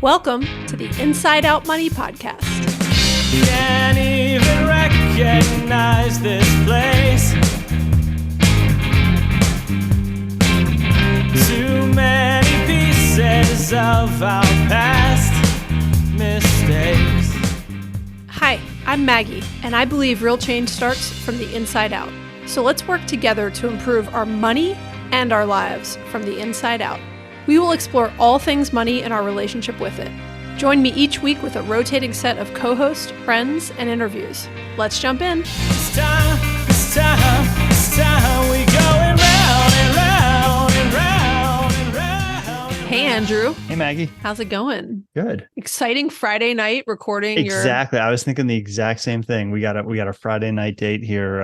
Welcome to the Inside Out Money Podcast. Can't even recognize this place. Too many pieces of our past mistakes. Hi, I'm Maggie, and I believe real change starts from the inside out. So let's work together to improve our money and our lives from the inside out. We will explore all things money and our relationship with it. Join me each week with a rotating set of co-hosts, friends, and interviews. Let's jump in. It's time we going round and round and round and round. Hey, Andrew. Hey, Maggie. How's it going? Good. Exciting Friday night recording Exactly. I was thinking the exact same thing. We got a Friday night date here,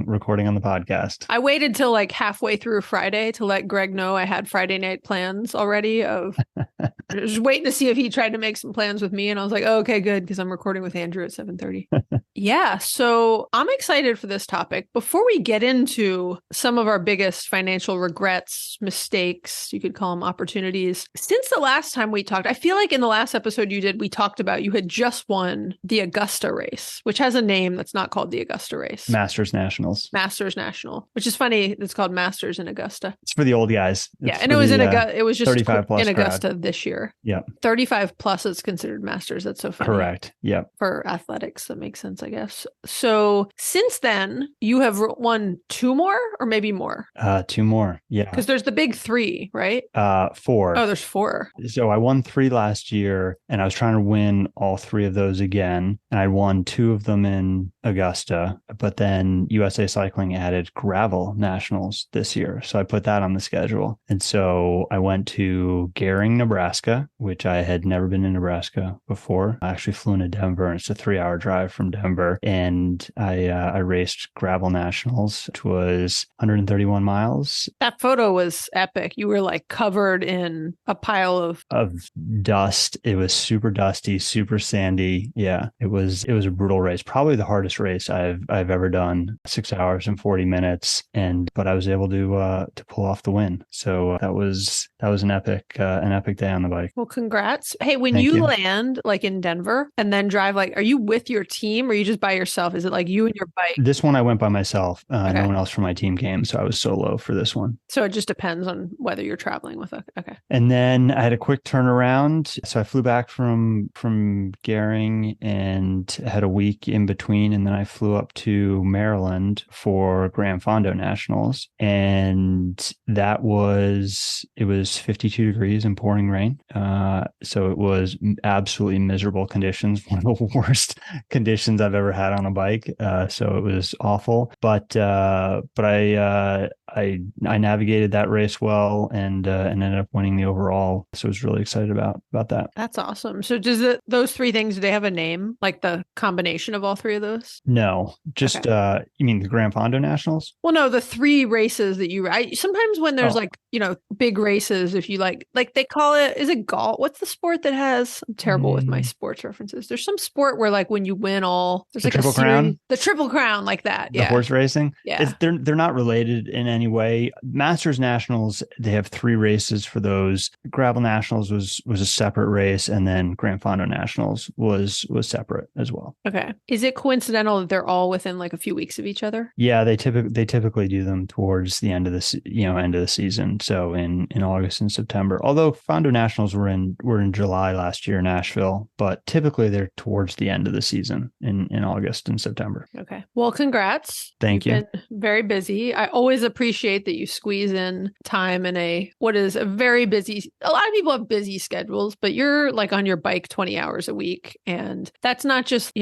recording on the podcast. I waited till like halfway through Friday to let Greg know I had Friday night plans already of just waiting to see if he tried to make some plans with me. And I was like, oh, okay, good. Because I'm recording with Andrew at 7:30. Yeah. So I'm excited for this topic. Before we get into some of our biggest financial regrets, mistakes, you could call them opportunities. Since the last time we talked, I feel like in the last episode we talked about you had just won the Augusta race, which has a name that's not called the Augusta race. Masters Nationals, which is funny. It's called Masters in Augusta. It's for the old guys. And it was in Augusta. It was just 35 plus in Augusta crowd. this year. Yeah. 35 plus is considered Masters. That's so funny. Correct. Yeah. For athletics, that makes sense, I guess. So since then, you have won two more or maybe more? Two more. Yeah. Because there's the big three, right? Four. Oh, there's four. So I won 3 last year, and I was trying to win all 3 of those again. And I won 2 of them in Augusta, but then USA Cycling added gravel nationals this year. So I put that on the schedule. And so I went to Gering, Nebraska, which I had never been in Nebraska before. I actually flew into Denver, and it's a 3-hour drive from Denver. And I raced gravel nationals, which was 131 miles. That photo was epic. You were like covered in a pile of dust. It was super dusty, super sandy. Yeah, it was a brutal race. Probably the hardest race I've ever done. 6 hours and 40 minutes, but I was able to pull off the win. So that was an epic day on the bike. Well, congrats. Hey, when Thank you. land like in Denver and then drive, like, are you with your team or are you just by yourself? Is it like you and your bike? This one I went by myself. Okay. No one else from my team came, so I was solo for this one. So it just depends on whether you're traveling with okay. And then I had a quick turnaround. So I flew back from Gering and had a week in between. And then I flew up to Maryland for Gran Fondo Nationals. And it was 52 degrees and pouring rain. So it was absolutely miserable conditions, one of the worst conditions I've ever had on a bike. So it was awful. But I navigated that race well and ended up winning the overall. So I was really excited about that. That's awesome. So those 3 things, do they have a name? Like the combination of all 3 of those? No, just you mean the Gran Fondo Nationals? Well, no, the 3 races that sometimes when there's big races, if you like they call it, is it golf? What's the sport that has, I'm terrible with my sports references. There's some sport where like when you win there's the like Triple a series, Crown? The Triple Crown, like that. The horse racing? Yeah. They're not related in any way. Masters Nationals, they have 3 races for those. Gravel Nationals was a separate race, and then Gran Fondo Nationals was separate as well. Okay. Is it coincidental that they're all within like a few weeks of each other? Yeah, they typically do them towards the end of the season. So in August and September. Although Fondo Nationals were in July last year in Nashville, but typically they're towards the end of the season in August and September. Okay. Well, congrats. Thank you. Been very busy. I always appreciate that you squeeze in time in what is a very busy. A lot of people have busy schedules, but you're like on your bike 20 hours a week, and that's not just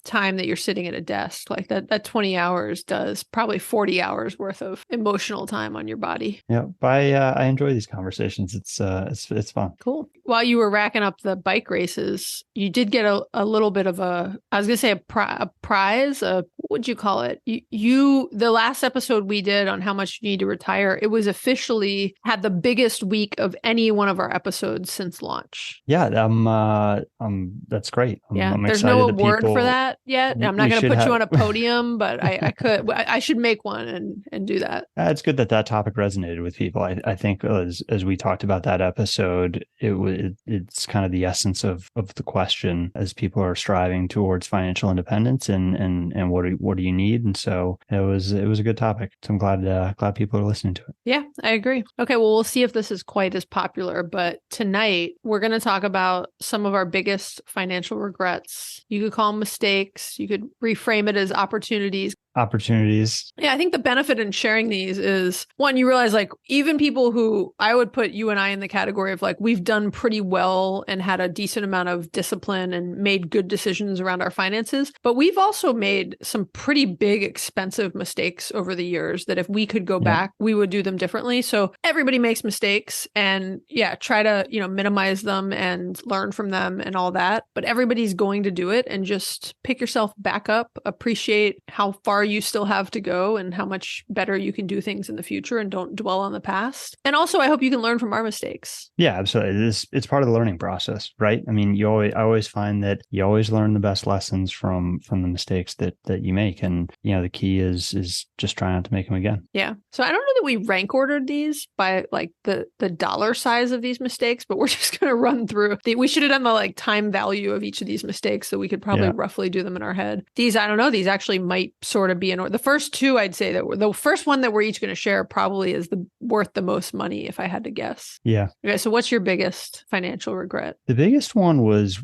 time that you're sitting at a desk. Like that 20 hours does probably 40 hours worth of emotional time on your body. Yeah, I enjoy these conversations. It's fun. Cool. While you were racking up the bike races, you did get a little bit of a prize. What would you call it? The last episode we did on how much you need to retire, it was officially had the biggest week of any one of our episodes since launch. Yeah, that's great. I'm there's no award for that yet. I'm not going to put you on a podium, but I could. I should make one and do that. It's good that topic resonated with people. I think as we talked about that episode, it it's kind of the essence of the question as people are striving towards financial independence and what do you need? And so it was a good topic. So I'm glad people are listening to it. Yeah, I agree. Okay, well, we'll see if this is quite as popular, but tonight we're going to talk about some of our biggest financial regrets. You could call them mistakes. You could reframe it as opportunities. Yeah, I think the benefit in sharing these is, one, you realize like even people who I would put you and I in the category of like we've done pretty well and had a decent amount of discipline and made good decisions around our finances, but we've also made some pretty big expensive mistakes over the years that if we could go back, we would do them differently. So everybody makes mistakes, and yeah, try to, minimize them and learn from them and all that, but everybody's going to do it, and just pick yourself back up, appreciate how far you still have to go and how much better you can do things in the future, and don't dwell on the past. And also, I hope you can learn from our mistakes. Yeah, absolutely. It's part of the learning process, right? I mean, I always find that you always learn the best lessons from the mistakes that you make. And, the key is just try not to make them again. Yeah. So I don't know that we rank ordered these by like the dollar size of these mistakes, but we're just going to run through. We should have done the like time value of each of these mistakes so we could probably roughly do them in our head. These, I don't know, these actually might sort of be in order. The first two, I'd say that the first one that we're each going to share probably is worth the most money, if I had to guess. Yeah. Okay. So what's your biggest financial regret? The biggest one was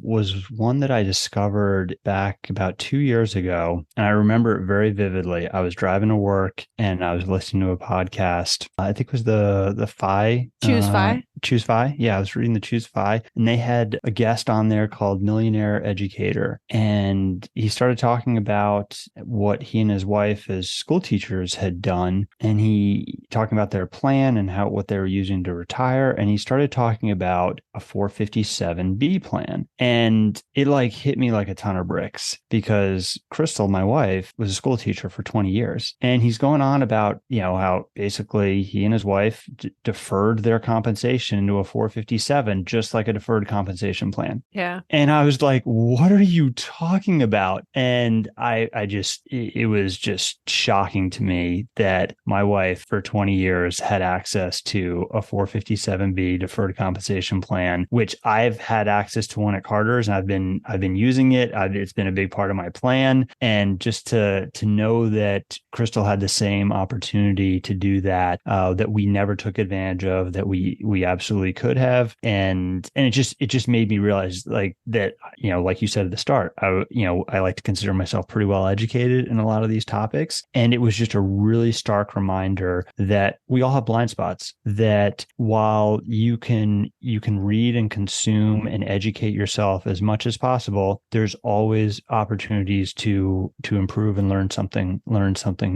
one that I discovered back about 2 years ago. And I remember it very vividly. I was driving to work and I was listening to a podcast. I think it was the FI. Choose FI? Choose FI. Yeah, I was reading the Choose FI, and they had a guest on there called Millionaire Educator. And he started talking about what he and his wife as school teachers had done. And he talking about their plan and what they were using to retire. And he started talking about a 457B plan. And it like hit me like a ton of bricks, because Crystal, my wife, was a school teacher for 20 years. And he's going on about, how basically he and his wife deferred their compensation into a 457, just like a deferred compensation plan. Yeah. And I was like, what are you talking about? And it was just shocking to me that my wife for 20 years had access to a 457B deferred compensation plan, which I've had access to one at Carter's, and I've been using it. It's been a big part of my plan. And just to know that Crystal had the same opportunity to do that, that we never took advantage of, that we absolutely could have. And it just made me realize like that, like you said at the start, I like to consider myself pretty well educated in a lot of these topics. And it was just a really stark reminder that we all have blind spots, that while you can read and consume and educate yourself as much as possible, there's always opportunities to improve and learn something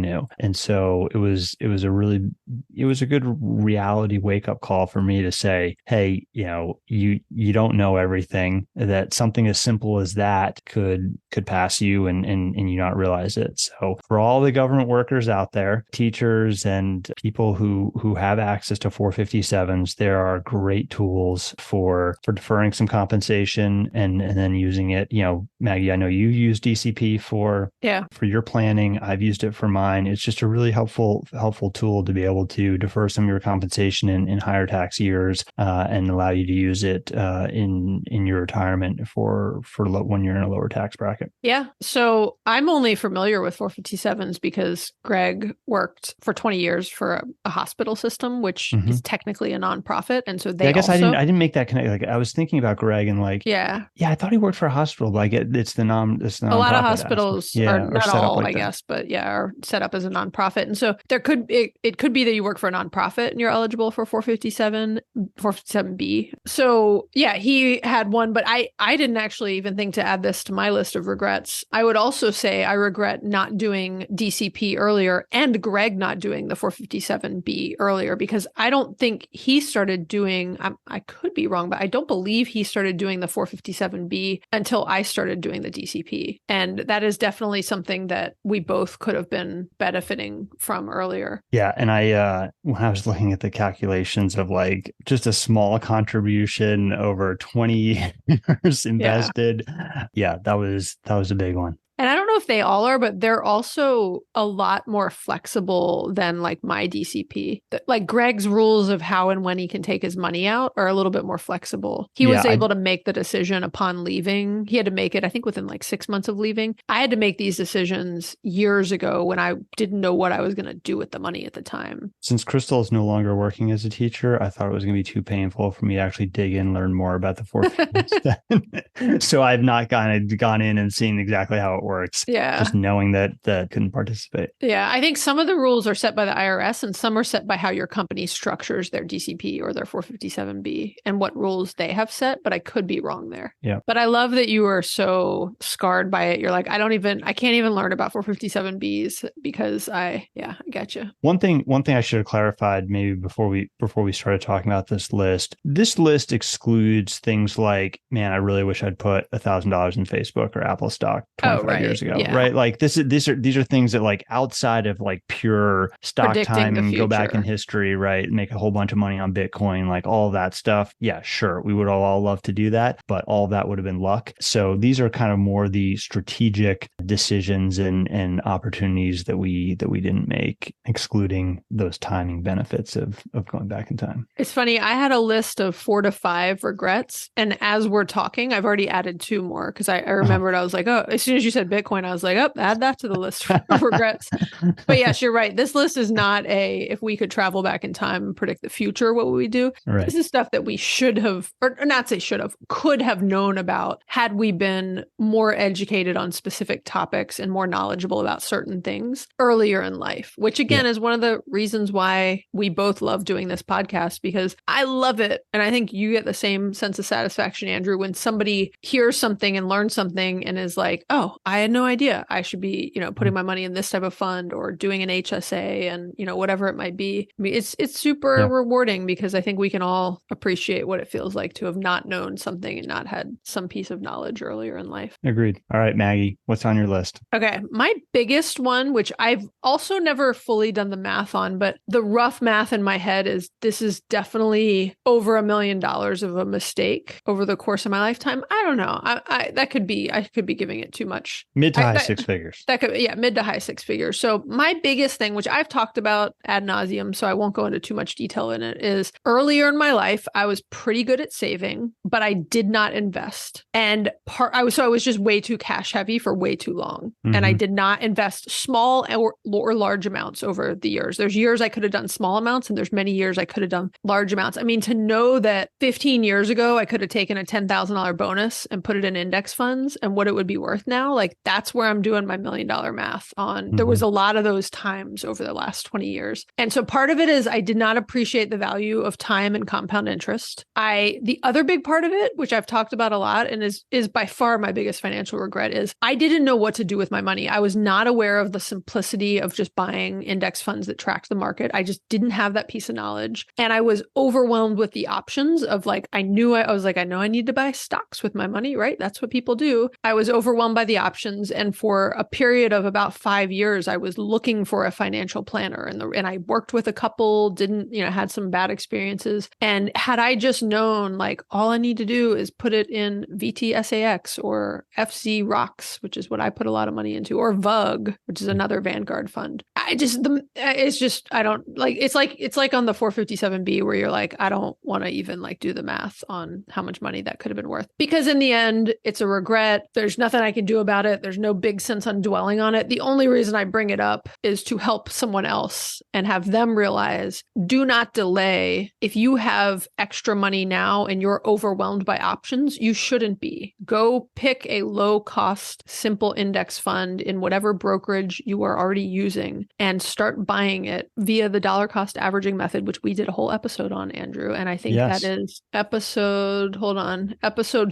new. And so it was a good reality wake up call for me to say, hey, you don't know everything, that something as simple as that could pass you and you not realize it. So for all the government workers out there, teachers and people who have access to 457s, there are great tools for deferring some compensation and then using it. Maggie, I know you use DCP for your planning. I've used it for mine. It's just a really helpful tool to be able to defer some of your compensation in higher tax years and allow you to use it in your retirement for when you're in a lower tax bracket. Yeah. So I'm only familiar with 457s because Greg worked for 20 years for a hospital system, which is technically a nonprofit. And so I guess I didn't make that connect. Like I was thinking about Greg and like, I thought he worked for a hospital, but it's the a lot of hospitals are not all, like I guess, but are set up as a nonprofit. And so it could be that you work for a nonprofit and you're eligible for 457B. So yeah, he had one, but I didn't actually even think to add this to my list of regrets. I would also say I regret not doing DCP earlier and Greg not doing the 457B earlier, because I don't think he started doing, I could be wrong, but I don't believe he started doing the 457B until I started doing the DCP. And that is definitely something that we both could have been benefiting from earlier. Yeah. And when I was looking at the calculations of like just a small contribution over 20 years invested, that was a big one. And I don't know if they all are, but they're also a lot more flexible than like my DCP. Like Greg's rules of how and when he can take his money out are a little bit more flexible. He was able to make the decision upon leaving. He had to make it, I think, within like 6 months of leaving. I had to make these decisions years ago when I didn't know what I was going to do with the money at the time. Since Crystal is no longer working as a teacher, I thought it was going to be too painful for me to actually dig in and learn more about the 450. So I've not gone in and seen exactly how it works. Yeah. Just knowing that couldn't participate. Yeah. I think some of the rules are set by the IRS and some are set by how your company structures their DCP or their 457B and what rules they have set, but I could be wrong there. Yeah. But I love that you were so scarred by it. You're like, I can't even learn about 457Bs because I got you. One thing I should have clarified maybe before we started talking about this list. This list excludes things like, man, I really wish I'd put $1,000 in Facebook or Apple stock 25 years ago, right? Like these are things that like outside of like pure stock timing, go back in history, right? Make a whole bunch of money on Bitcoin, like all that stuff. Yeah, sure. We would all love to do that, but all that would have been luck. So these are kind of more the strategic decisions and opportunities that we didn't make, excluding those timing benefits of going back in time. It's funny. I had a list of 4 to 5 regrets. And as we're talking, I've already added 2 more because I remembered I was like, oh, as soon as you said Bitcoin, I was like, oh, add that to the list of regrets. But yes, you're right. This list is not if we could travel back in time and predict the future, what would we do? Right. This is stuff that we should have, or not say should have, could have known about had we been more educated on specific topics and more knowledgeable about certain things earlier in life, which again is one of the reasons why we both love doing this podcast, because I love it. And I think you get the same sense of satisfaction, Andrew, when somebody hears something and learns something and is like, oh, I had no idea I should be, putting my money in this type of fund or doing an HSA and, whatever it might be. I mean, it's super rewarding because I think we can all appreciate what it feels like to have not known something and not had some piece of knowledge earlier in life. Agreed. All right, Maggie, what's on your list? Okay. My biggest one, which I've also never fully done the math on, but the rough math in my head is this is definitely over $1 million of a mistake over the course of my lifetime. I don't know. I could be giving it too much. Mid to high six figures. That could, mid to high six figures. So my biggest thing, which I've talked about ad nauseum, so I won't go into too much detail in it, is earlier in my life, I was pretty good at saving, but I did not invest. And I was just way too cash heavy for way too long. Mm-hmm. And I did not invest small or large amounts over the years. There's years I could have done small amounts and there's many years I could have done large amounts. I mean, to know that 15 years ago, I could have taken a $10,000 bonus and put it in index funds and what it would be worth now, like that's where I'm doing my $1 million math on. Mm-hmm. There was a lot of those times over the last 20 years. And so part of it is I did not appreciate the value of time and compound interest. The other big part of it, which I've talked about a lot and is by far my biggest financial regret, is I didn't know what to do with my money. I was not aware of the simplicity of just buying index funds that tracked the market. I just didn't have that piece of knowledge. And I was overwhelmed with the options of like, I know I need to buy stocks with my money, right? That's what people do. I was overwhelmed by the options. And for a period of about 5 years, I was looking for a financial planner and I worked with a couple, had some bad experiences. And had I just known like all I need to do is put it in VTSAX or FZ Rocks, which is what I put a lot of money into, or VUG, which is another Vanguard fund. It's like on the 457B where you're like, I don't want to even like do the math on how much money that could have been worth, because in the end, it's a regret. There's nothing I can do about it. There's no big sense on dwelling on it. The only reason I bring it up is to help someone else and have them realize, do not delay. If you have extra money now and you're overwhelmed by options, you shouldn't be. Go pick a low cost, simple index fund in whatever brokerage you are already using and start buying it via the dollar cost averaging method, which we did a whole episode on, Andrew. And I think that is episode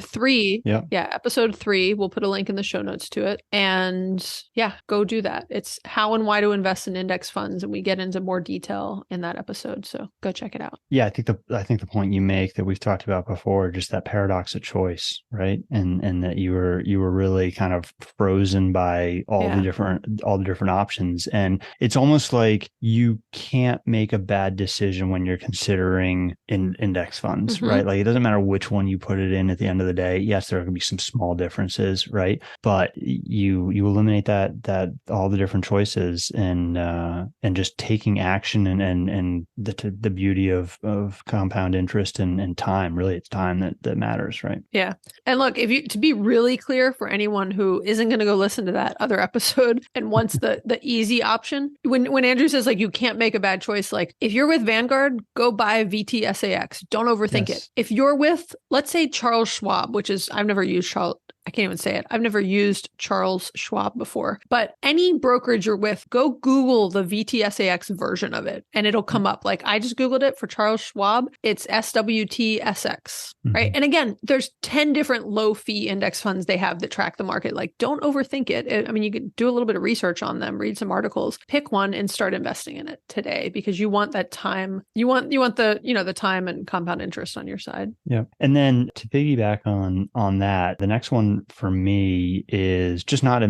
3. Yeah. Yeah. Episode 3. We'll put a link in the show notes to it. And go do that. It's how and why to invest in index funds. And we get into more detail in that episode. So go check it out. Yeah. I think the point you make that we've talked about before, just that paradox of choice, right? And that you were really kind of frozen by all the different options. And it's almost like you can't make a bad decision when you're considering index funds, right? Like it doesn't matter which one you put it in at the end of the day. Yes, there are going to be some small differences, right? But you eliminate that all the different choices and just taking action and the beauty of compound interest and time. Really, it's time that matters, right? Yeah. And look, to be really clear for anyone who isn't going to go listen to that other episode and wants the easy option, when Andrew says like you can't make a bad choice, like if you're with Vanguard, go buy VTSAX. Don't overthink it. If you're with, let's say, Charles Schwab, which is, I've never used Charles. I can't even say it. I've never used Charles Schwab before, but any brokerage you're with, go Google the VTSAX version of it and it'll come up. Like I just Googled it for Charles Schwab. It's SWTSX, right? And again, there's 10 different low fee index funds they have that track the market. Like don't overthink it. I mean, you could do a little bit of research on them, read some articles, pick one and start investing in it today because you want that time. You want the, the time and compound interest on your side. Yeah. And then to piggyback on that, the next one for me is just not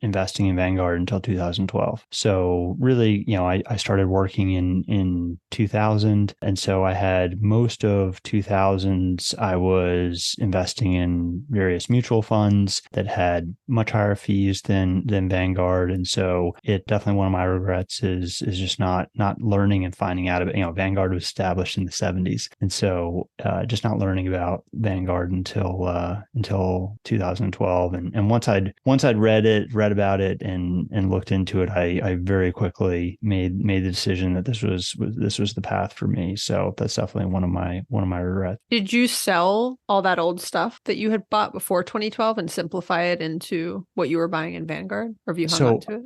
investing in Vanguard until 2012. So really, I started working in 2000. And so I had most of 2000s, I was investing in various mutual funds that had much higher fees than Vanguard. And so it definitely, one of my regrets is just not learning and finding out about, Vanguard was established in the 70s. And so just not learning about Vanguard until 2012. And once I'd read about it and looked into it, I very quickly made the decision that this was the path for me. So that's definitely one of my regrets. Did you sell all that old stuff that you had bought before 2012 and simplify it into what you were buying in Vanguard, or have you hung on to it?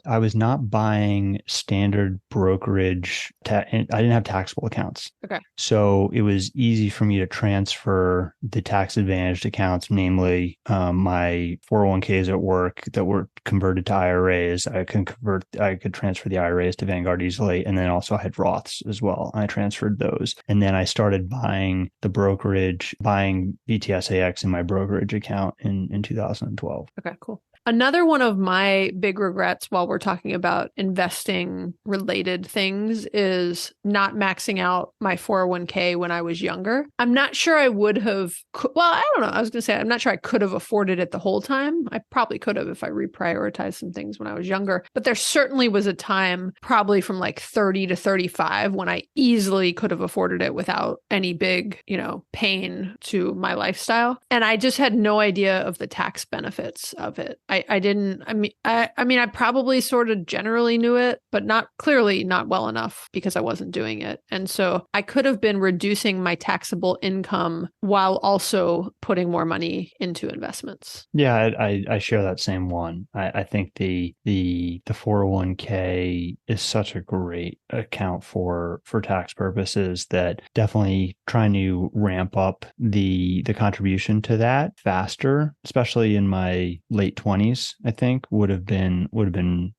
I was not buying standard brokerage. I didn't have taxable accounts. Okay. So it was easy for me to transfer the tax advantaged accounts, namely my 401ks at work that were converted to IRAs. I could transfer the IRAs to Vanguard easily. And then also I had Roths as well. I transferred those. And then I started buying VTSAX in my brokerage account in 2012. Okay, cool. Another one of my big regrets while we're talking about investing related things is not maxing out my 401k when I was younger. I'm not sure I would have, I don't know. I was going to say, I'm not sure I could have afforded it the whole time. I probably could have if I reprioritized some things when I was younger, but there certainly was a time probably from like 30 to 35 when I easily could have afforded it without any big, pain to my lifestyle. And I just had no idea of the tax benefits of it. I probably sort of generally knew it, but not well enough because I wasn't doing it. And so I could have been reducing my taxable income while also putting more money into investments. Yeah, I share that same one. I think the 401k is such a great account for tax purposes that definitely trying to ramp up the contribution to that faster, especially in my late 20s, I think would have been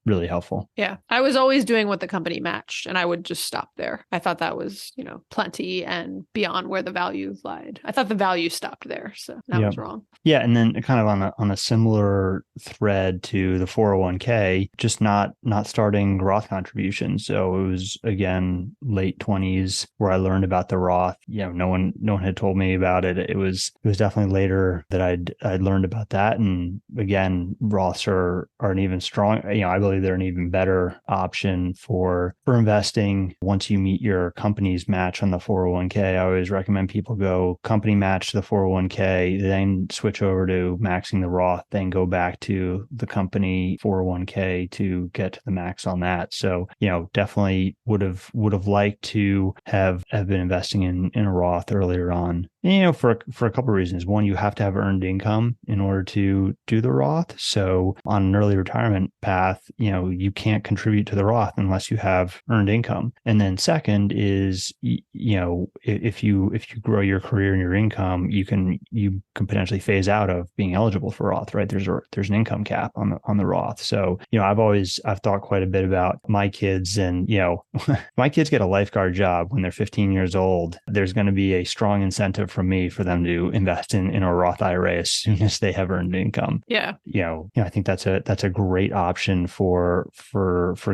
really helpful. Yeah. I was always doing what the company matched and I would just stop there. I thought that was, plenty and beyond where the value lied. I thought the value stopped there. So that was wrong. Yeah. And then kind of on a similar thread to the 401k, just not starting Roth contributions. So it was again, late 20s where I learned about the Roth. No one had told me about it. It was definitely later that I'd learned about that. And again, Roths are an even strong, I believe they're an even better option for investing once you meet your company's match on the 401k. I always recommend people go company match to the 401k, then switch over to maxing the Roth, then go back to the company 401k to get to the max on that. So, definitely would have liked to have been investing in a Roth earlier on. For a couple of reasons. One, you have to have earned income in order to do the Roth. So on an early retirement path, you can't contribute to the Roth unless you have earned income. And then second is, if you grow your career and your income, you can potentially phase out of being eligible for Roth, right? There's an income cap on the Roth. So, I've thought quite a bit about my kids and, my kids get a lifeguard job when they're 15 years old. There's going to be a strong incentive from me for them to invest in a Roth IRA as soon as they have earned income. Yeah. I think that's a great option for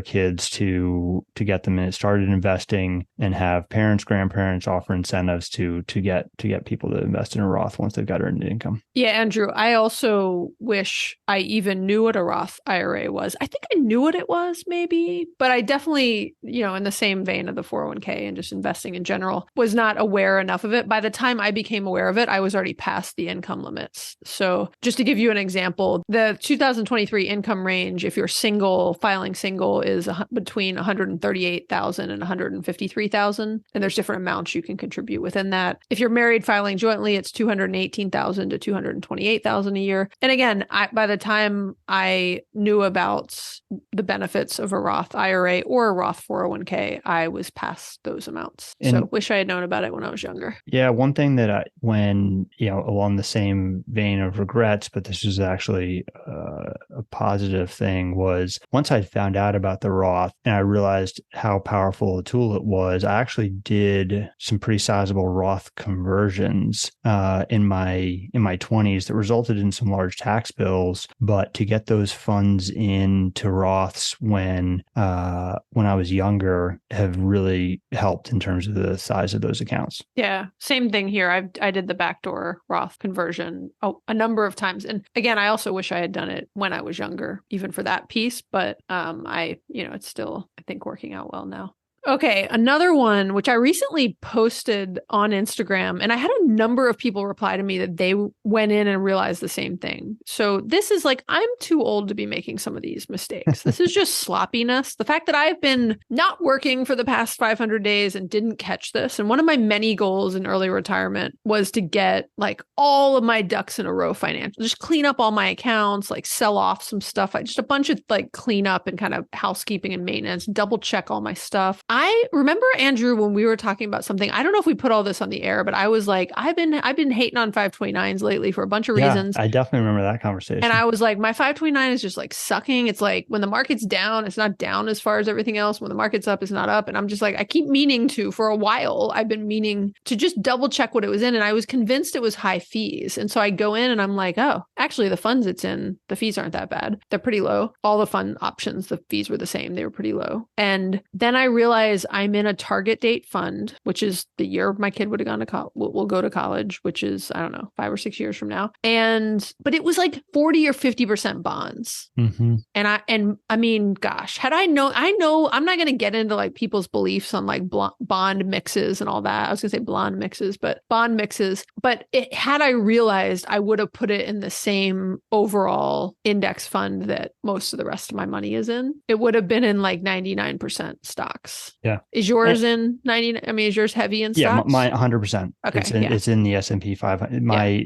kids to get them started investing, and have parents, grandparents offer incentives to get people to invest in a Roth once they've got earned income. Yeah, Andrew, I also wish I even knew what a Roth IRA was. I think I knew what it was, maybe, but I definitely, in the same vein of the 401k and just investing in general, was not aware enough of it. By the time I became aware of it, I was already past the income limits. So just to give you an example, the 2023 income range, if you're filing single, is between 138,000 and 153,000, and there's different amounts you can contribute within that. If you're married filing jointly, it's 218,000 to 228,000 a year. And again, by the time I knew about the benefits of a Roth IRA or a Roth 401k, I was past those amounts. So wish I had known about it when I was younger. Yeah, one thing that along the same vein of regrets, but this is actually a positive thing, was once I found out about the Roth and I realized how powerful a tool it was, I actually did some pretty sizable Roth conversions in my 20s that resulted in some large tax bills. But to get those funds into Roths when I was younger have really helped in terms of the size of those accounts. Yeah, same thing here. I did the backdoor Roth conversion a number of times. And again, I also wish I had done it when I was younger, even for that piece. But it's still, I think, working out well now. Okay, another one, which I recently posted on Instagram, and I had a number of people reply to me that they went in and realized the same thing. So this is like, I'm too old to be making some of these mistakes. This is just sloppiness. The fact that I've been not working for the past 500 days and didn't catch this. And one of my many goals in early retirement was to get like all of my ducks in a row financial, just clean up all my accounts, like sell off some stuff. Just a bunch of like clean up and kind of housekeeping and maintenance, double check all my stuff. I remember, Andrew, when we were talking about something, I don't know if we put all this on the air, but I was like, I've been hating on 529s lately for a bunch of reasons. I definitely remember that conversation. And I was like, my 529 is just like sucking. It's like when the market's down, it's not down as far as everything else. When the market's up, it's not up. And I'm just like, I keep meaning to, for a while, I've been meaning to just double check what it was in. And I was convinced it was high fees. And so I go in and I'm like, oh, actually the funds it's in, the fees aren't that bad. They're pretty low. All the fund options, the fees were the same. They were pretty low. And then I realized I'm in a target date fund, which is the year my kid would have gone to college, will go to college, which is, I don't know, 5 or 6 years from now. But it was like 40 or 50% bonds. Mm-hmm. And I mean, gosh, had I known, I'm not going to get into like people's beliefs on like bond mixes and all that. I was going to say blonde mixes, but bond mixes. But had I realized, I would have put it in the same overall index fund that most of the rest of my money is in. It would have been in like 99% stocks. Yeah. Is yours in 90? I mean, is yours heavy in stocks? Yeah, mine 100%. Okay, it's in the S&P 500.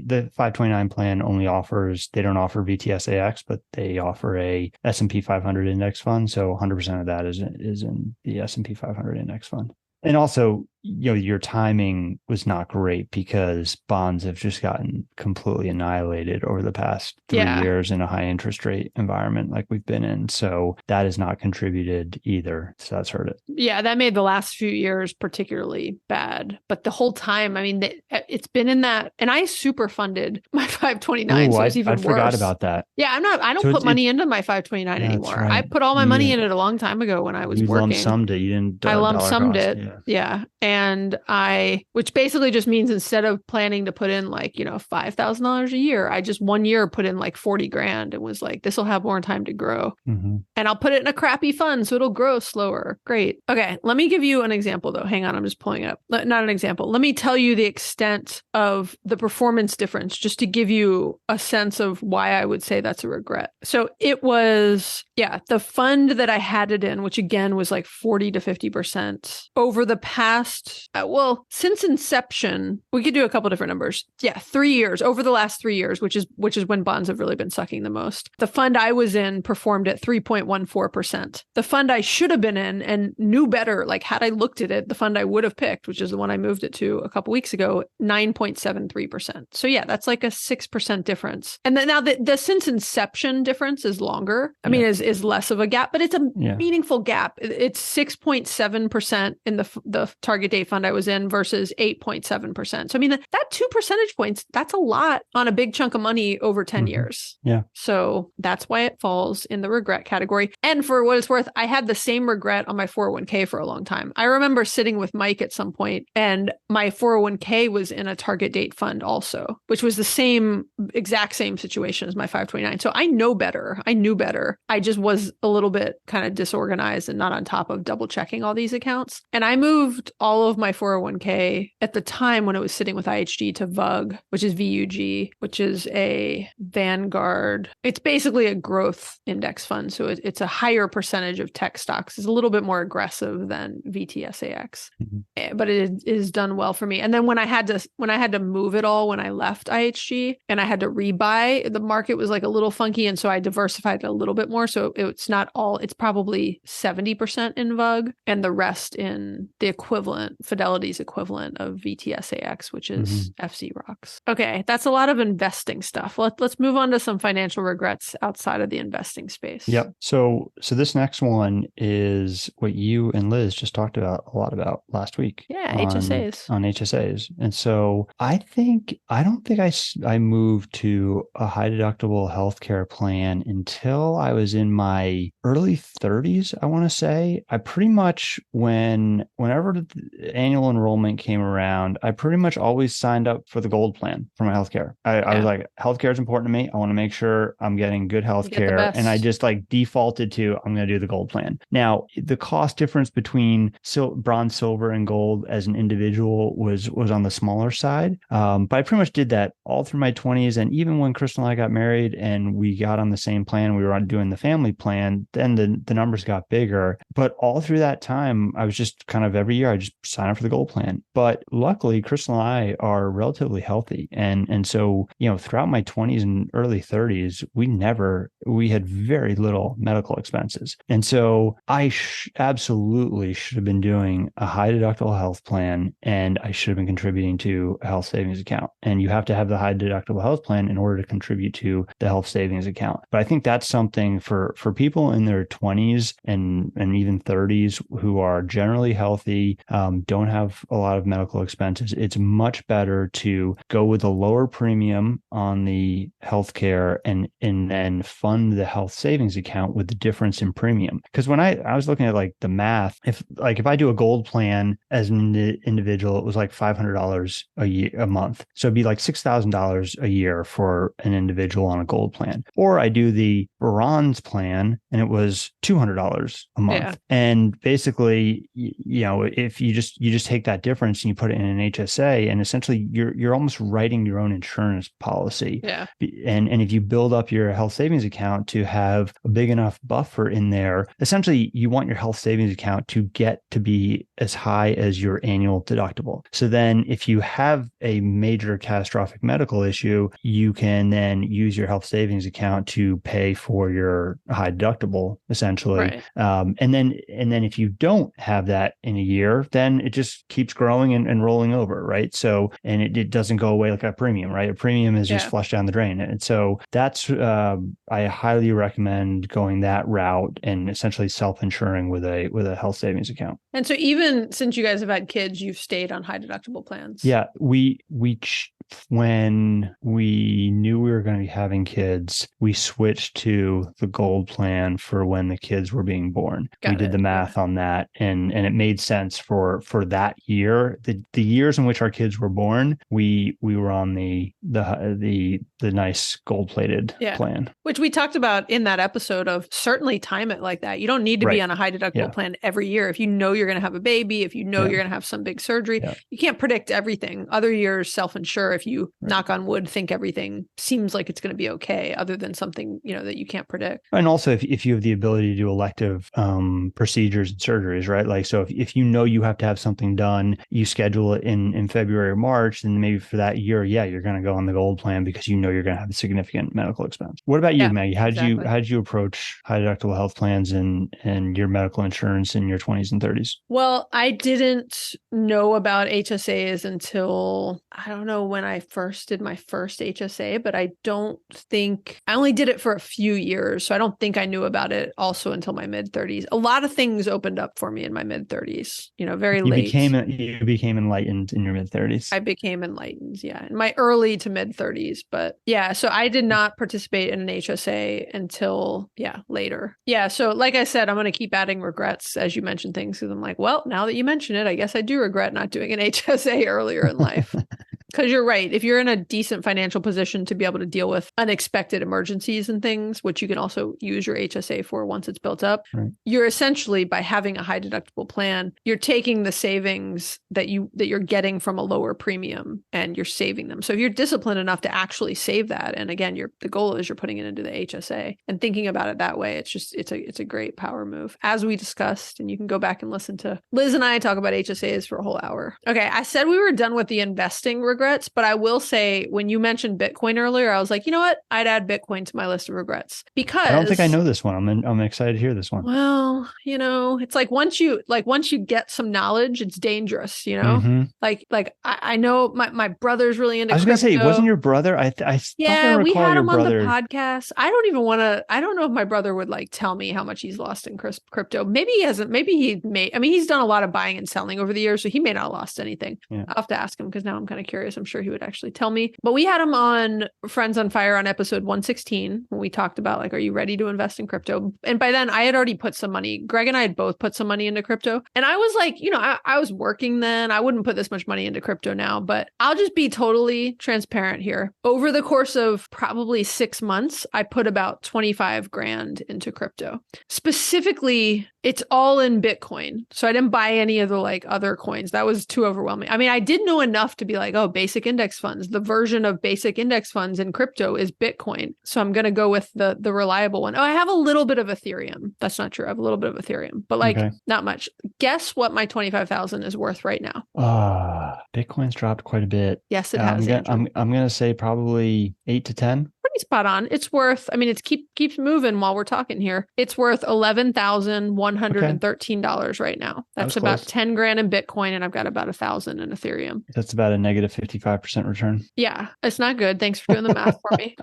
The 529 plan only they don't offer VTSAX, but they offer a S&P 500 index fund. So 100% of that is in the S&P 500 index fund. And also, your timing was not great because bonds have just gotten completely annihilated over the past 3 years in a high interest rate environment like we've been in. So that has not contributed either. So that's hurt it. Yeah, that made the last few years particularly bad. But the whole time, I mean, it's been in that. And I super funded my 529. So it's even worse. I forgot about that. Yeah, I don't put money into my 529 anymore. Right. I put all my money in it a long time ago when I was working. You lump summed it. You didn't. I lump summed it. Yeah. And which basically just means instead of planning to put in like, $5,000 a year, I just 1 year put in like 40 grand and was like, this will have more time to grow. Mm-hmm. And I'll put it in a crappy fund so it'll grow slower. Great. Okay. Let me give you an example though. Hang on. I'm just pulling it up. Not an example. Let me tell you the extent of the performance difference just to give you a sense of why I would say that's a regret. So it was, the fund that I had it in, which again was like 40 to 50% over the past, since inception, we could do a couple different numbers. 3 years, over the last 3 years, which is when bonds have really been sucking the most. The fund I was in performed at 3.14%. The fund I should have been in and knew better, like had I looked at it, the fund I would have picked, which is the one I moved it to a couple weeks ago, 9.73%. So that's like a 6% difference. And then now the since inception difference is longer. I mean, is less of a gap, but it's a meaningful gap. It's 6.7% in the target date fund I was in versus 8.7%. So I mean, that 2 percentage points, that's a lot on a big chunk of money over 10 years. Yeah. So that's why it falls in the regret category. And for what it's worth, I had the same regret on my 401k for a long time. I remember sitting with Mike at some point, and my 401k was in a target date fund also, which was the exact same situation as my 529. So I know better. I knew better. I just was a little bit kind of disorganized and not on top of double checking all these accounts. And I moved all of my 401k at the time when it was sitting with IHG to VUG, which is VUG, which is a Vanguard. It's basically a growth index fund. So it's a higher percentage of tech stocks. It's a little bit more aggressive than VTSAX, but it is done well for me. And then when I had to move it all when I left IHG and I had to rebuy, the market was like a little funky. And so I diversified it a little bit more. So it's not all, it's probably 70% in VUG and the rest in the equivalent, Fidelity's equivalent of VTSAX, which is FC Rocks. Okay, that's a lot of investing stuff. Let's move on to some financial regrets outside of the investing space. Yep. So this next one is what you and Liz just talked about a lot about last week. Yeah, HSAs. On HSAs. And so I don't think I moved to a high deductible healthcare plan until I was in my early 30s, I want to say. I pretty much, whenever the annual enrollment came around, I pretty much always signed up for the gold plan for my healthcare. I was like, healthcare is important to me. I want to make sure I'm getting good healthcare. And I just like defaulted to, I'm going to do the gold plan. Now, the cost difference between bronze, silver, and gold as an individual was on the smaller side. But I pretty much did that all through my 20s. And even when Crystal and I got married and we got on the same plan, we were doing the family plan, then the numbers got bigger. But all through that time, I was just kind of every year, I just sign up for the gold plan. But luckily, Crystal and I are relatively healthy. And so, throughout my 20s and early 30s, we had very little medical expenses. And so I absolutely should have been doing a high deductible health plan, and I should have been contributing to a health savings account. And you have to have the high deductible health plan in order to contribute to the health savings account. But I think that's something for people in their 20s and even 30s who are generally healthy, don't have a lot of medical expenses. It's much better to go with a lower premium on the healthcare and then fund the health savings account with the difference in premium. Because when I was looking at like the math, if I do a gold plan as an individual, it was like $500 a month. So it'd be like $6,000 a year for an individual on a gold plan. Or I do the bronze plan and it was $200 a month. Yeah. And basically, if you just take that difference and you put it in an HSA, and essentially you're almost writing your own insurance policy. Yeah. And if you build up your health savings account to have a big enough buffer in there, essentially you want your health savings account to get to be as high as your annual deductible. So then if you have a major catastrophic medical issue, you can then use your health savings account to pay for your high deductible, essentially. Right. And then if you don't have that in a year, then it just keeps growing and rolling over, right? So, and it doesn't go away like a premium, right? A premium is just flushed down the drain. And so that's, I highly recommend going that route and essentially self-insuring with a health savings account. And so even since you guys have had kids, you've stayed on high deductible plans. Yeah, when we knew we were going to be having kids, we switched to the gold plan for when the kids were being born. We did the math on that, and it made sense for that year. The years in which our kids were born, we were on the nice gold plated plan, which we talked about in that episode of certainly time it like that. You don't need to be on a high deductible plan every year. If you know you're going to have a baby, if you know you're going to have some big surgery, you can't predict everything. Other years self-insure if you knock on wood think everything seems like it's going to be okay, other than something that you can't predict. And also if you have the ability to do elective procedures and surgeries, right? Like, so if you know you have to have something done, you schedule it in February or March, then maybe for that year, you're going to go on the gold plan because you know you're going to have a significant medical expense. What about you, Maggie? How did you approach high deductible health plans and your medical insurance in your 20s and 30s? Well, I didn't know about HSAs until, I don't know when I first did my first HSA, but I only did it for a few years. So I don't think I knew about it also until my mid 30s. A lot of things opened up for me in my mid 30s, very late. You became enlightened in your mid 30s. I became enlightened, in my early to mid 30s. But yeah, so I did not participate in an HSA until later. Yeah, so like I said, I'm going to keep adding regrets as you mention things, because I'm like, well, now that you mention it, I guess I do regret not doing an HSA earlier in life. Because you're right. If you're in a decent financial position to be able to deal with unexpected emergencies and things, which you can also use your HSA for once it's built up, right, you're essentially, by having a high deductible plan, you're taking the savings that you're getting from a lower premium and you're saving them. So if you're disciplined enough to actually save that, and again, the goal is you're putting it into the HSA and thinking about it that way, it's a great power move, as we discussed. And you can go back and listen to Liz and I talk about HSAs for a whole hour. Okay, I said we were done with the investing regrets, but I will say, when you mentioned Bitcoin earlier, I was like, you know what? I'd add Bitcoin to my list of regrets, because I don't think I know this one. I'm excited to hear this one. Well, it's like once you get some knowledge, it's dangerous, Mm-hmm. I know my brother's really into I was going to say, crypto. wasn't your brother? I thought I we recall had your him brother. on the podcast. I don't know if my brother would tell me how much he's lost in crypto. Maybe he hasn't. Maybe he's done a lot of buying and selling over the years, so he may not have lost anything. Yeah. I'll have to ask him, because now I'm kind of curious. I'm sure he would actually tell me. But we had him on Friends on Fire on episode 116 when we talked about are you ready to invest in crypto? And by then I had already put some money. Greg and I had both put some money into crypto. And I was like, I was working then. I wouldn't put this much money into crypto now, but I'll just be totally transparent here. Over the course of probably 6 months, I put about 25 grand into crypto. Specifically, it's all in Bitcoin. So I didn't buy any of the other coins. That was too overwhelming. I mean, I did know enough to be like, oh, basic index funds. The version of basic index funds in crypto is Bitcoin. So I'm going to go with the reliable one. Oh, I have a little bit of Ethereum. That's not true. I have a little bit of Ethereum, but Okay. not much. Guess what my 25,000 is worth right now? Bitcoin's dropped quite a bit. Yes, it has. I'm going to say probably 8 to 10. Pretty spot on. It's worth, it keeps moving while we're talking here. It's worth $11,113 right now. That's about close. 10 grand in Bitcoin, and I've got about 1,000 in Ethereum. That's about a negative 55% return. Yeah, it's not good. Thanks for doing the math for me.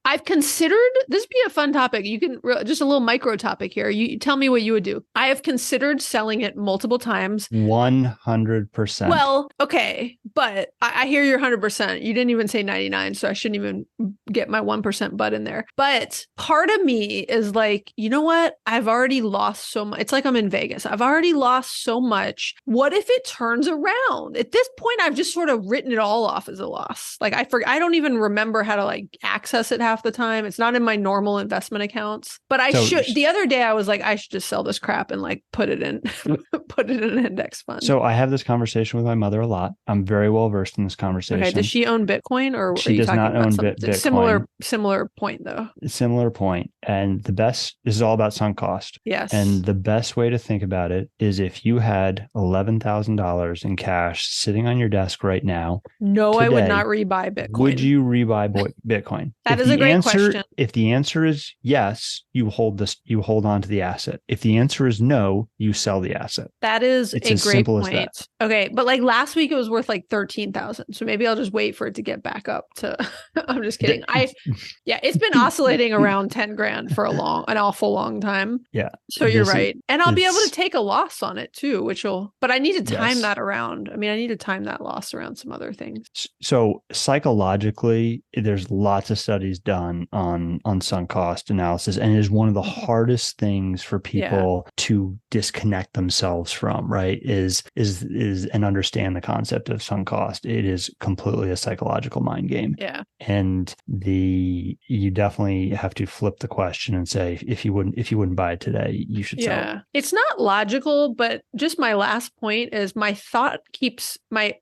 I've considered, this would be a fun topic. You can just a little micro topic here. You tell me what you would do. I have considered selling it multiple times. 100%. Well, okay, but I hear you're 100%. You didn't even say 99, so I shouldn't even get my 1% butt in there. But part of me is like, you know what? I've already lost so much. It's like I'm in Vegas. I've already lost so much. What if it turns around? At this point, I've just sort of written it all off as a loss. I don't even remember how to access it half the time. It's not in my normal investment accounts. But the other day I was like, I should just sell this crap and put it in an index fund. So I have this conversation with my mother a lot. I'm very well versed in this conversation. Okay, does she own Bitcoin, or she does not own Bitcoin? Similar point though. Similar point. And this is all about sunk cost. Yes. And the best way to think about it is, if you had $11,000 in cash sitting on your desk right now. No, today, I would not rebuy Bitcoin. Would you rebuy Bitcoin? That is a great question. If the answer is yes, you hold on to the asset. If the answer is no, you sell the asset. That is it's a as great simple point. As that. Okay, but last week it was worth 13,000. So maybe I'll just wait for it to get back up to. I'm just kidding. It's been oscillating around 10 grand for an awful long time. Yeah. So you're right, and I'll be able to take a loss on it too, but I need to time that around. I need to time that loss around some other things. So psychologically, there's lots of studies done on sunk cost analysis, and it is one of the hardest things for people to disconnect themselves from, right? Is and understand the concept of sunk cost. It is completely a psychological mind game. Yeah. And you definitely have to flip the question and say, if you wouldn't buy it today, you should sell it. Yeah. It's not logical, but just my last point is, my thought keeps my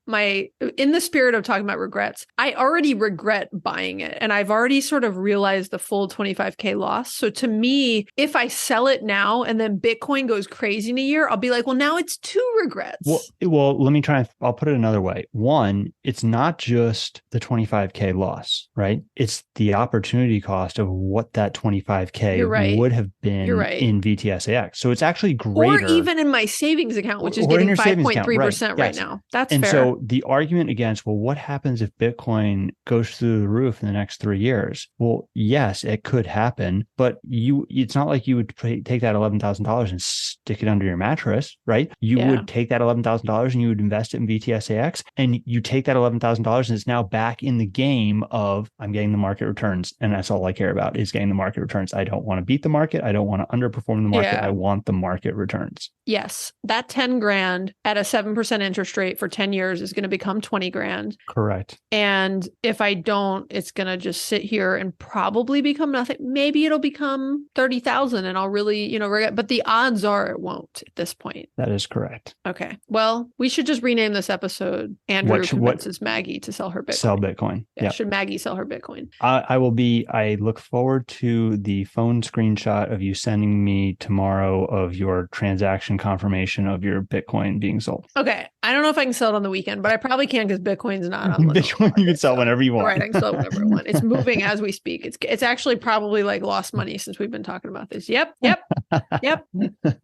in the spirit of talking about regrets, I already regret buying it, and I've already sort of realized the full 25K loss. So to me, if I sell it now and then Bitcoin goes crazy in a year, I'll be like, well, now it's two regrets. Well, let me try. I'll put it another way. One, it's not just the 25K loss, right? It's the opportunity cost of what that 25K You're right. would have You're been right. in VTSAX. So it's actually Or greater. even in my savings account, which is Or in getting your savings account, 5.3% right yes. now. That's And fair. so the argument against, well, what happens if Bitcoin goes through the roof in the next 3 years? Well, yes, it could happen, but it's not like you would take that $11,000 and stick it under your mattress, right? You Yeah. would take that $11,000 and you would invest it in VTSAX, and you take that $11,000 and it's now back in the game of, I'm getting the market returns. And that's all I care about, is getting the market returns. I don't want to beat the market. I don't want to underperform the market. Yeah. I want the market returns. Yes, that 10 grand at a 7% interest rate for 10 years is going to become 20 grand. Correct. And if I don't, it's going to just sit here and probably become nothing. Maybe it'll become 30,000 and I'll really, regret, but the odds are it won't at this point. That is correct. Okay. Well, we should just rename this episode Andrew convinces Maggie to sell her Bitcoin. Sell Bitcoin. Yeah. Yep. Should Maggie sell her Bitcoin? I look forward to the phone screenshot of you sending me tomorrow of your transaction confirmation of your Bitcoin being sold. Okay. I don't know if I can sell it on the weekend, but I probably can because Bitcoin's not on the Bitcoin you can sell whenever you want. Right. I can sell whatever I want. It's moving as we speak. It's actually probably like lost money since we've been talking about this. Yep.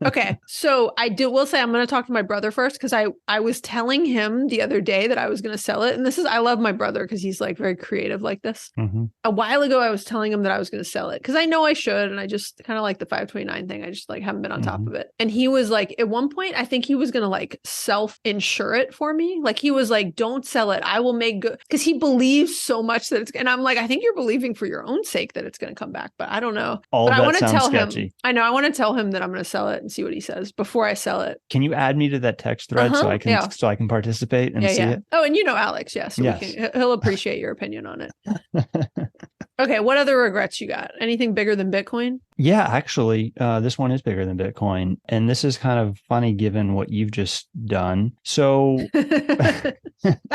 Okay. So will say I'm going to talk to my brother first, because I was telling him the other day that I was going to sell it. And I love my brother because he's like very creative like this. Mm-hmm. A while ago, I was telling him that I was going to sell it because I know I should. And I just kind of like the 529 thing. I just like haven't been on top of it. And he was like, at one point, I think he was going to like self-insure it for me. Like he was like, don't sell it. I will make good, because he believes so much that and I'm like, I think you're believing for your own sake that it's going to come back, but I don't know. But I want to tell him, I want to tell him that I'm going to sell it and see what he says before I sell it. Can you add me to that text thread so I can participate and see it? Oh, and Alex, yes. He'll appreciate your opinion on it. Okay, what other regrets you got? Anything bigger than Bitcoin? Yeah, actually, this one is bigger than Bitcoin. And this is kind of funny given what you've just done. So that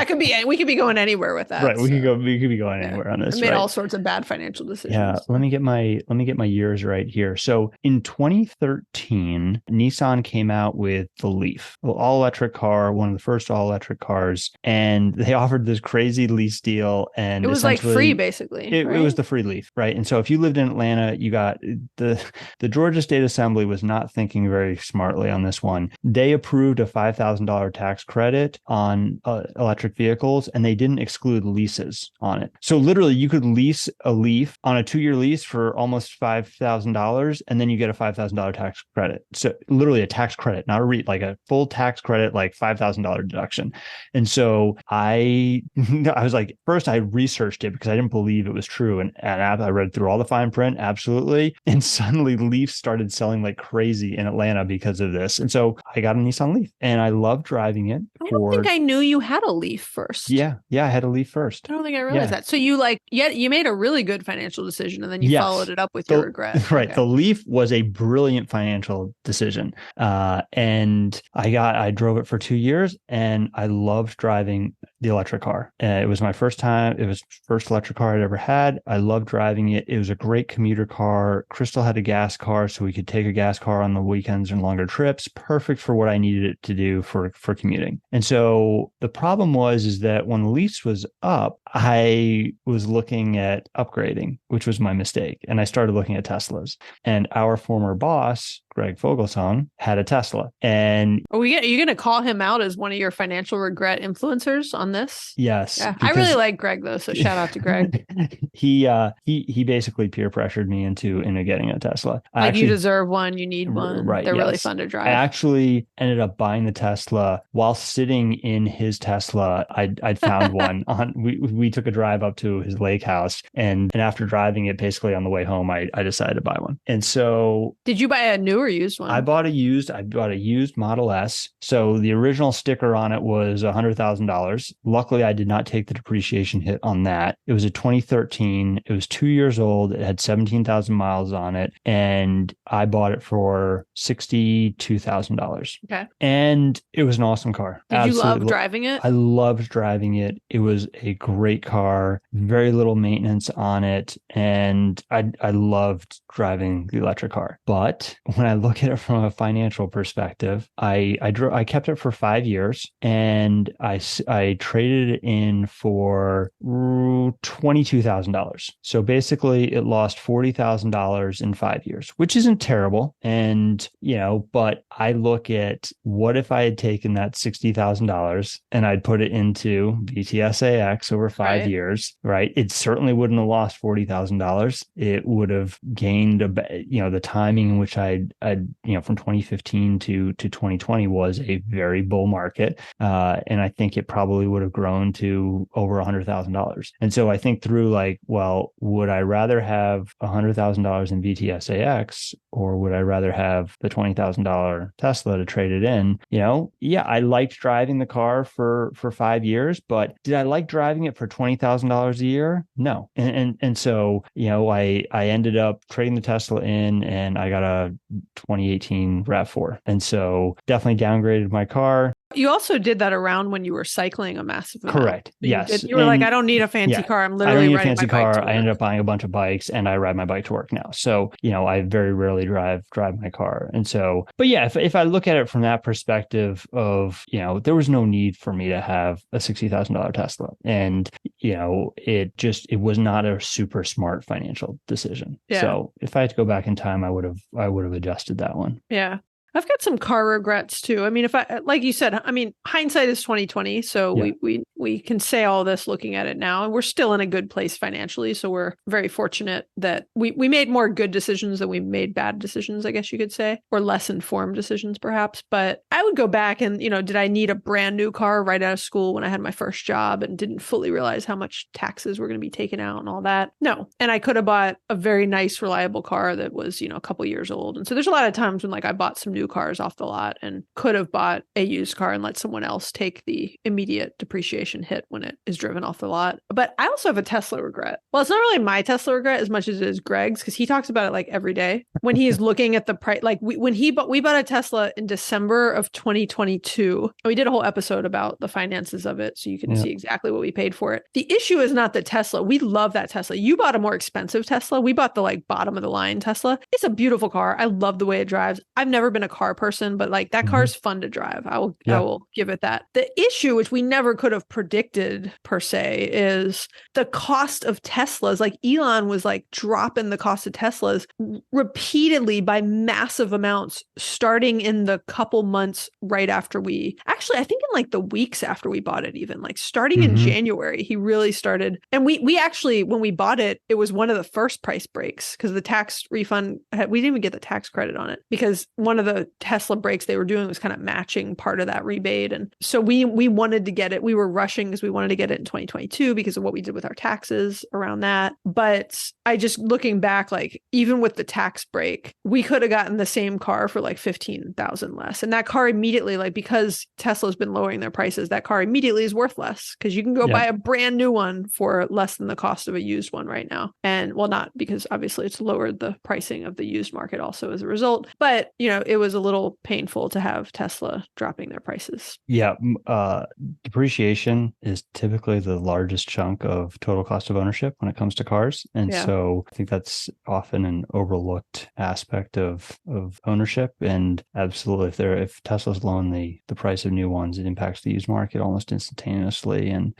could be, we could be going anywhere with that. Right. We could be going anywhere on this. I made all sorts of bad financial decisions. Yeah. Let me get my years right here. So in 2013, Nissan came out with the Leaf, an all-electric car, one of the first all-electric cars, and they offered this crazy lease deal. And it was like free, basically. It was the free Leaf, right? And so if you lived in Atlanta, you got the Georgia State Assembly was not thinking very smartly on this one. They approved a $5,000 tax credit on electric vehicles, and they didn't exclude leases on it. So literally, you could lease a Leaf on a 2-year lease for almost $5,000, and then you get a $5,000 tax credit. So literally a tax credit, not like a full tax credit, like $5,000 deduction. And so I was like, first I researched it because I didn't believe it was true, and I read through all the fine print, absolutely. And suddenly Leaf started selling like crazy in Atlanta because of this. And so I got a Nissan Leaf and I love driving it. I don't think I knew you had a Leaf first. Yeah. I had a Leaf first. I don't think I realized that. So you you made a really good financial decision and then you followed it up with your regret. Right. Okay. The Leaf was a brilliant financial decision. And I drove it for 2 years and I loved driving the electric car. It was my first time. It was the first electric car I'd ever had. I loved driving it. It was a great commuter car. Crystal had a gas car, so we could take a gas car on the weekends and longer trips. Perfect for what I needed it to do for commuting. And so the problem is that when the lease was up, I was looking at upgrading, which was my mistake. And I started looking at Teslas. And our former boss, Greg Fogelsong, had a Tesla. And are you going to call him out as one of your financial regret influencers on this? Yes. Yeah. I really like Greg though, so shout out to Greg. He basically peer pressured me into getting a Tesla. You deserve one, you need one. Right. They're really fun to drive. I actually ended up buying the Tesla while sitting in his Tesla. I'd found one we took a drive up to his lake house, and after driving it basically on the way home, I decided to buy one. And so did you buy a new or used one? I bought a used Model S. So the original sticker on it was $100,000. Luckily, I did not take the depreciation hit on that. It was a 2013. It was 2 years old. It had 17,000 miles on it, and I bought it for $62,000. Okay. And it was an awesome car. Did you love driving it? I loved driving it. It was a great great car, very little maintenance on it. And I loved driving the electric car. But when I look at it from a financial perspective, I kept it for 5 years, and I traded it in for $22,000. So basically it lost $40,000 in 5 years, which isn't terrible. And, but I look at, what if I had taken that $60,000 and I'd put it into VTSAX over 5 years, right? It certainly wouldn't have lost $40,000. It would have gained the timing in which I'd from 2015 to 2020 was a very bull market. And I think it probably would have grown to over $100,000. And so I think through would I rather have $100,000 in VTSAX, or would I rather have the $20,000 Tesla to trade it in? I liked driving the car for 5 years, but did I like driving it for $20,000 a year? No. And so, I ended up trading the Tesla in, and I got a 2018 RAV4. And so definitely downgraded my car. You also did that around when you were cycling a massive amount. Correct. Yes. You were like, I don't need a fancy car. I'm literally riding my bike to work. I ended up buying a bunch of bikes, and I ride my bike to work now. So, I very rarely drive my car. And so, but yeah, if I look at it from that perspective of, there was no need for me to have a $60,000 Tesla. And, it was not a super smart financial decision. Yeah. So if I had to go back in time, I would have adjusted that one. Yeah. I've got some car regrets too. I mean, like you said, hindsight is 2020. So we can say all this looking at it now, and we're still in a good place financially. So we're very fortunate that we made more good decisions than we made bad decisions, I guess you could say, or less informed decisions perhaps. But I would go back and, did I need a brand new car right out of school when I had my first job and didn't fully realize how much taxes were going to be taken out and all that? No. And I could have bought a very nice, reliable car that was, a couple years old. And so there's a lot of times when I bought some new cars off the lot and could have bought a used car and let someone else take the immediate depreciation hit when it is driven off the lot. But I also have a Tesla regret. Well, it's not really my Tesla regret as much as it is Greg's, because he talks about it every day when he's looking at the price. We bought a Tesla in December of 2022. We did a whole episode about the finances of it, so you can see exactly what we paid for it. The issue is not the Tesla. We love that Tesla. You bought a more expensive Tesla. We bought the bottom of the line Tesla. It's a beautiful car. I love the way it drives. I've never been a car person, but that car is fun to drive. I will give it that. The issue, which we never could have predicted per se, is the cost of Teslas. Elon was dropping the cost of Teslas repeatedly by massive amounts, starting in the couple months right after I think in the weeks after we bought it, even starting in January, he really started. And we actually, when we bought it, it was one of the first price breaks, because the tax refund, we didn't even get the tax credit on it, because one of the Tesla breaks they were doing was kind of matching part of that rebate. And so we wanted to get it. We were rushing because we wanted to get it in 2022 because of what we did with our taxes around that. But I just, looking back, even with the tax break, we could have gotten the same car for $15,000 less. And that car immediately, because Tesla's been lowering their prices, that car immediately is worth less, because you can go buy a brand new one for less than the cost of a used one right now. And not because obviously it's lowered the pricing of the used market also as a result, but it was a little painful to have Tesla dropping their prices. Yeah. Depreciation is typically the largest chunk of total cost of ownership when it comes to cars. And so I think that's often an overlooked aspect of ownership. And absolutely, if Tesla's lowering the price of new ones, it impacts the used market almost instantaneously. And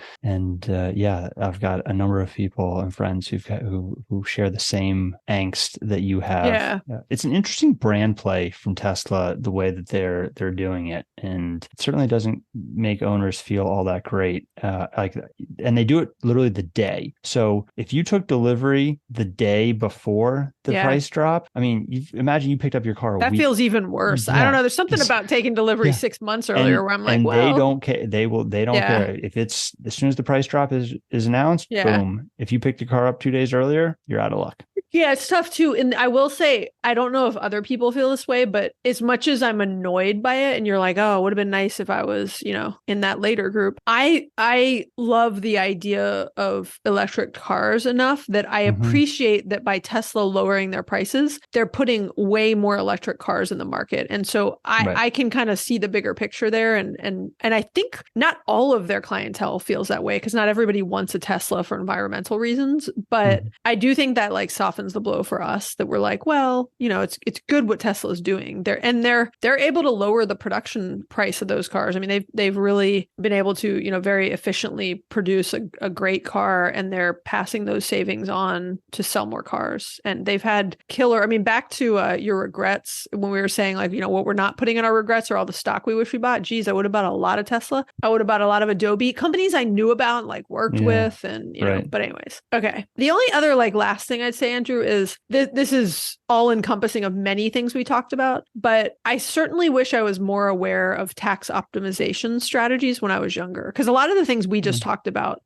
I've got a number of people and friends who share the same angst that you have. Yeah. It's an interesting brand play from Tesla, the way that they're doing it, and it certainly doesn't make owners feel all that great. And they do it literally the day. So if you took delivery the day before the price drop, imagine you picked up your car. That feels even worse. Yeah. I don't know. There's something about taking delivery 6 months earlier where I'm like, they don't care. They don't care if it's as soon as the price drop is announced. Boom. If you picked your car up 2 days earlier, you're out of luck. Yeah, it's tough too. And I will say, I don't know if other people feel this way, but as much as I'm annoyed by it and you're like, oh, it would have been nice if I was, in that later group. I love the idea of electric cars enough that I appreciate that by Tesla lowering their prices, they're putting way more electric cars in the market. And so I can kind of see the bigger picture there. And I think not all of their clientele feels that way because not everybody wants a Tesla for environmental reasons. But I do think that like softens the blow for us that we're like, well, it's good what Tesla is doing. They're able to lower the production price of those cars. I mean, they've really been able to, very efficiently produce a great car, and they're passing those savings on to sell more cars. And they've had killer, I mean, back to your regrets when we were saying like, what we're not putting in our regrets are all the stock we wish we bought. Geez, I would have bought a lot of Tesla. I would have bought a lot of Adobe, companies I knew about and like worked with, and but anyways. Okay. The only other like last thing I'd say, Andrew, is this is all encompassing of many things we talked about, but I certainly wish I was more aware of tax optimization strategies when I was younger. Because a lot of the things we just talked about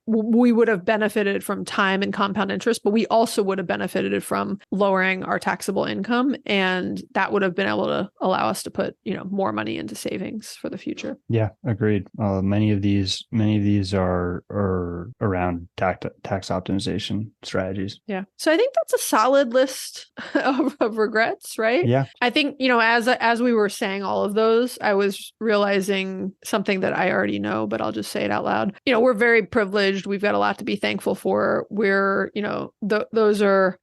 we would have benefited from time and compound interest, but we also would have benefited from lowering our taxable income. And that would have been able to allow us to put, more money into savings for the future. Yeah, agreed. Many of these are around tax optimization strategies. Yeah. So I think that's a solid list of regrets, right? Yeah. I think, as we were saying all of those, I was realizing something that I already know, but I'll just say it out loud. We're very privileged. We've got a lot to be thankful for. We're,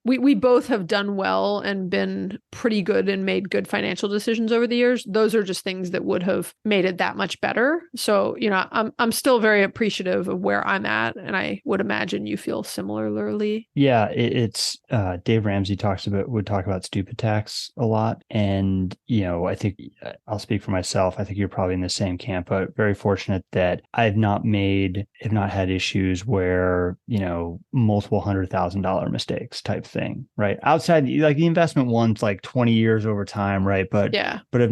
we both have done well and been pretty good and made good financial decisions over the years. Those are just things that would have made it that much better. So, I'm still very appreciative of where I'm at, and I would imagine you feel similarly. Yeah, it's Dave Ramsey would talk about stupid tax a lot. And, I think I'll speak for myself. I think you're probably in the same camp, but very fortunate that I've not had issues where, multiple $100,000 mistakes type thing, right? Outside, like the investment one's like 20 years over time, right? But have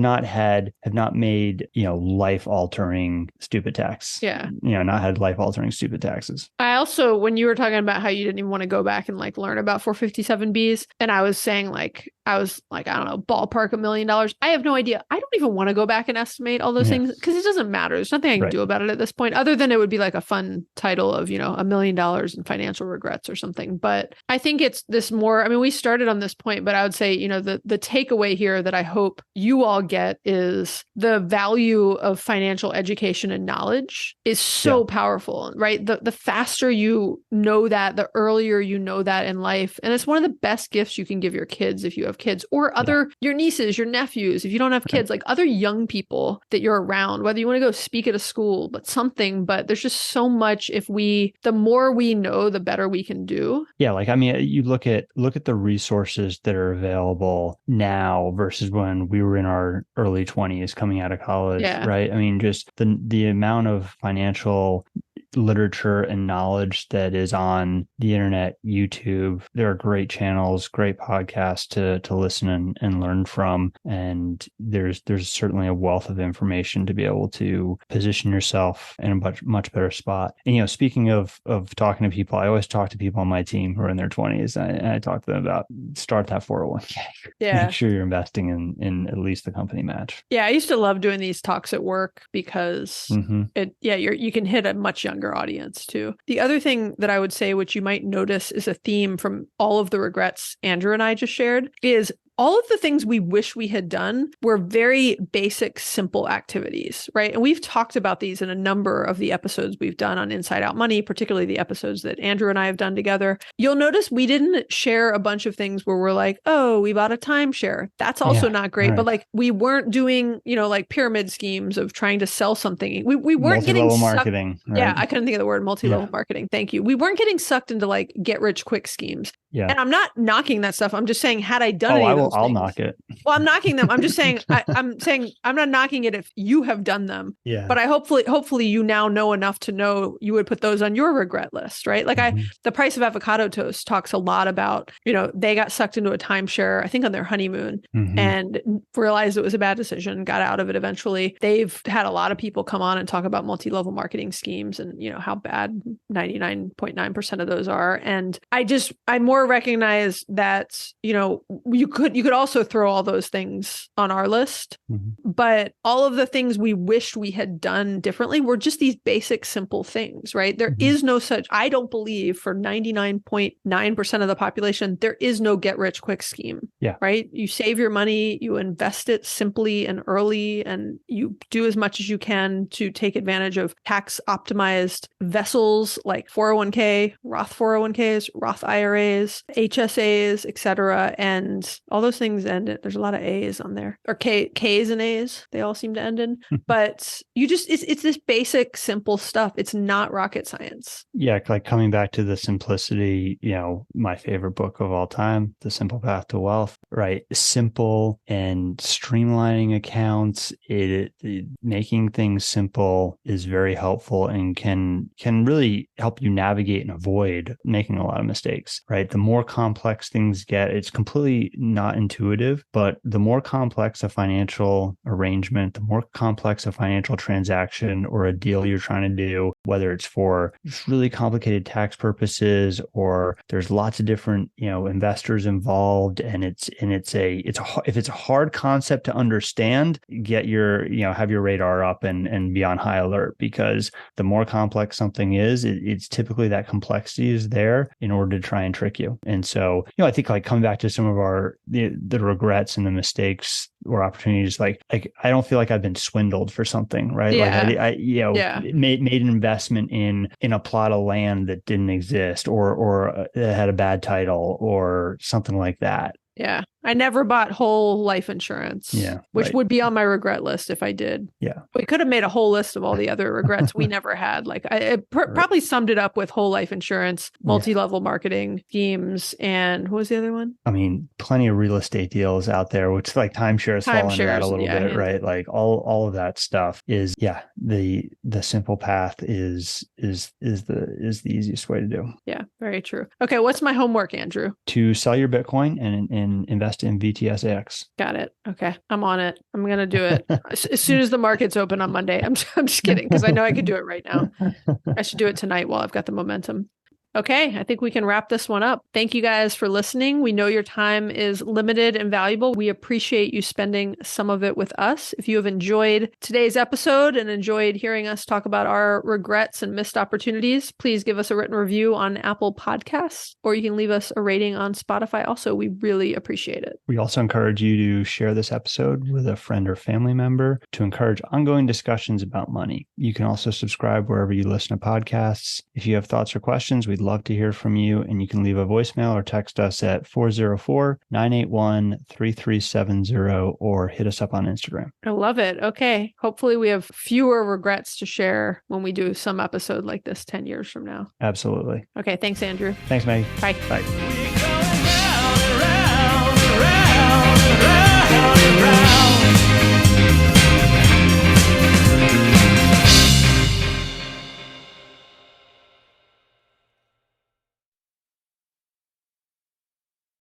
not made, life altering stupid tax. Yeah. Not had life altering stupid taxes. I also, when you were talking about how you didn't even want to go back and like learn about 457Bs, and I was saying I don't know, ballpark $1 million. I have no idea. I don't even want to go back and estimate all those things because it doesn't matter. There's nothing I can do about it at this point, other than it would be like a fun title of, $1 million in financial regrets or something. But I think it's this more, I mean, we started on this point, but I would say, the takeaway here that I hope you all get is the value of financial education and knowledge is so powerful, right? The faster you know that, the earlier you know that in life. And it's one of the best gifts you can give your kids if you have kids, or your nieces, your nephews, if you don't have kids, like other young people that you're around, whether you want to go speak at a school, but there's just so much. The more we know, the better we can do. Yeah. Like, I mean, you look at the resources that are available now versus when we were in our early 20s coming out of college, right? I mean, just the amount of financial literature and knowledge that is on the internet, YouTube. There are great channels, great podcasts to listen and learn from. And there's certainly a wealth of information to be able to position yourself in a much better spot. And, speaking of talking to people, I always talk to people on my team who are in their 20s, and I talk to them about start that 401k. Yeah. Make sure you're investing in at least the company match. Yeah. I used to love doing these talks at work because you can hit a much younger audience too. The other thing that I would say, which you might notice is a theme from all of the regrets Andrew and I just shared, is all of the things we wish we had done were very basic, simple activities, right? And we've talked about these in a number of the episodes we've done on Inside Out Money, particularly the episodes that Andrew and I have done together. You'll notice we didn't share a bunch of things where we're like, oh, we bought a timeshare. That's also not great. Right. But like, we weren't doing, like pyramid schemes of trying to sell something. We weren't getting marketing. Right? Yeah, I couldn't think of the word multi-level marketing. Thank you. We weren't getting sucked into like get rich quick schemes. Yeah. And I'm not knocking that stuff. I'm just saying, had I done any of those I'll things. knock it. Well, I'm knocking them. I'm just saying, I'm saying I'm not knocking it if you have done them, Yeah. but I hopefully you now know enough to know you would put those on your regret list, right? Like Mhm. the Price of Avocado Toast talks a lot about, they got sucked into a timeshare, I think on their honeymoon, Mhm. and realized it was a bad decision, got out of it eventually. They've had a lot of people come on and talk about multi-level marketing schemes and, how bad 99.9% of those are. And I more recognize that, you could also throw all those things on our list, Mhm. but all of the things we wished we had done differently were just these basic, simple things, right? There Mhm. is no such, I don't believe for 99.9% of the population, there is no get rich quick scheme. Yeah. Right? You save your money, you invest it simply and early, and you do as much as you can to take advantage of tax optimized vessels like 401k, Roth 401ks, Roth IRAs, HSAs, etc. And all those things end in, there's a lot of A's on there, or K's and A's, they all seem to end in. But it's this basic, simple stuff. It's not rocket science. Yeah, like coming back to the simplicity, my favorite book of all time, The Simple Path to Wealth, right? Simple and streamlining accounts, it making things simple is very helpful and can really help you navigate and avoid making a lot of mistakes, right? The more complex things get, it's completely not intuitive, but the more complex a financial arrangement, the more complex a financial transaction or a deal you're trying to do, whether it's for just really complicated tax purposes or there's lots of different, investors involved, and if it's a hard concept to understand, have your radar up and be on high alert, because the more complex something is, it's typically that complexity is there in order to try and trick you. And so, I think like coming back to some of the regrets and the mistakes or opportunities, like I don't feel like I've been swindled for something, right? Yeah. Like made an investment in a plot of land that didn't exist or it had a bad title or something like that. Yeah. I never bought whole life insurance, which right. would be on my regret list if I did. Yeah. We could have made a whole list of all the other regrets we never had. Like probably summed it up with whole life insurance, multi-level marketing schemes, and what was the other one? I mean, plenty of real estate deals out there, which like timeshares fall into that a little bit, right? Like all of that stuff is, the simple path is the easiest way to do. Yeah, very true. Okay, what's my homework, Andrew? To sell your Bitcoin and invest in VTSAX. Got it. Okay, I'm on it. I'm gonna do it as soon as the markets open on Monday. I'm just kidding, because I know I could do it right now. I should do it tonight while I've got the momentum. Okay, I think we can wrap this one up. Thank you guys for listening. We know your time is limited and valuable. We appreciate you spending some of it with us. If you have enjoyed today's episode and enjoyed hearing us talk about our regrets and missed opportunities, please give us a written review on Apple Podcasts, or you can leave us a rating on Spotify. Also, we really appreciate it. We also encourage you to share this episode with a friend or family member to encourage ongoing discussions about money. You can also subscribe wherever you listen to podcasts. If you have thoughts or questions, we'd love to hear from you, and you can leave a voicemail or text us at 404-981-3370 or hit us up on Instagram. I love it. Okay. Hopefully we have fewer regrets to share when we do some episode like this 10 years from now. Absolutely. Okay. Thanks, Andrew. Thanks, Maggie. Bye. Bye.